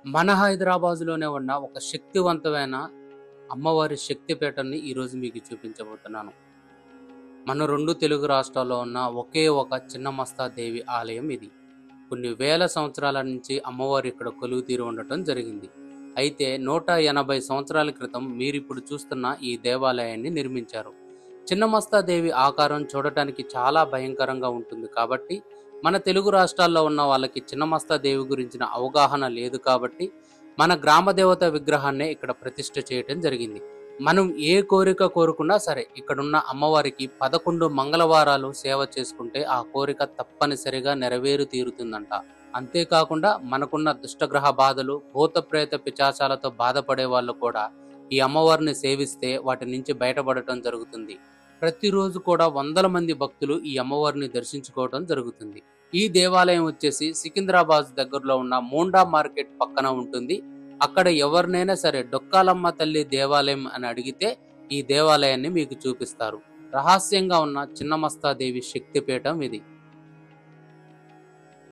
మన హైదరాబాద్‌లోనే ఉన్న ఒక శక్తివంతమైన అమ్మవారి శక్తిపీఠాన్ని ఈరోజు మీకు చూపించబోతున్నాను. మన 2 తెలుగు రాష్ట్రాల్లో ఉన్న ఒకే ఒక చిన్నమస్తా దేవి ఆలయం ఇది. కొన్ని వేల సంవత్సరాల నుంచి అమ్మవారు ఇక్కడ కొలువుతీరి ఉండటం జరిగింది. అయితే 180 సంవత్సరాల క్రితం మీరిప్పుడు చూస్తున్న ఈ దేవాలయాన్ని నిర్మించారు. చిన్నమస్తా దేవి ఆకారం చూడటానికి చాలా భయంకరంగా ఉంటుంది కాబట్టి మన తెలుగు రాష్ట్రాల్లో ఉన్న వాళ్ళకి చిన్నమస్తా దేవి గురించిన అవగాహన లేదు కాబట్టి మన గ్రామ దేవత విగ్రహాన్నే ఇక్కడ ప్రతిష్ఠ చేయటం జరిగింది. మనం ఏ కోరిక కోరుకున్నా సరే ఇక్కడున్న అమ్మవారికి 11 మంగళవారాలు సేవ చేసుకుంటే ఆ కోరిక తప్పనిసరిగా నెరవేరు తీరుతుందంట. అంతేకాకుండా మనకున్న దుష్టగ్రహ బాధలు, భూత ప్రేత పిశాచాలతో బాధపడే వాళ్ళు కూడా ఈ అమ్మవారిని సేవిస్తే వాటి నుంచి బయటపడటం జరుగుతుంది. ప్రతిరోజు కూడా వందల మంది భక్తులు ఈ అమ్మవారిని దర్శించుకోవడం జరుగుతుంది. ఈ దేవాలయం వచ్చేసి సికింద్రాబాద్ దగ్గరలో ఉన్న మోండా మార్కెట్ పక్కన ఉంటుంది. అక్కడ ఎవరినైనా సరే డొక్కాలమ్మ తల్లి దేవాలయం అని అడిగితే ఈ దేవాలయాన్ని మీకు చూపిస్తారు. రహస్యంగా ఉన్న చిన్నమస్తా దేవి శక్తిపీఠం ఇది.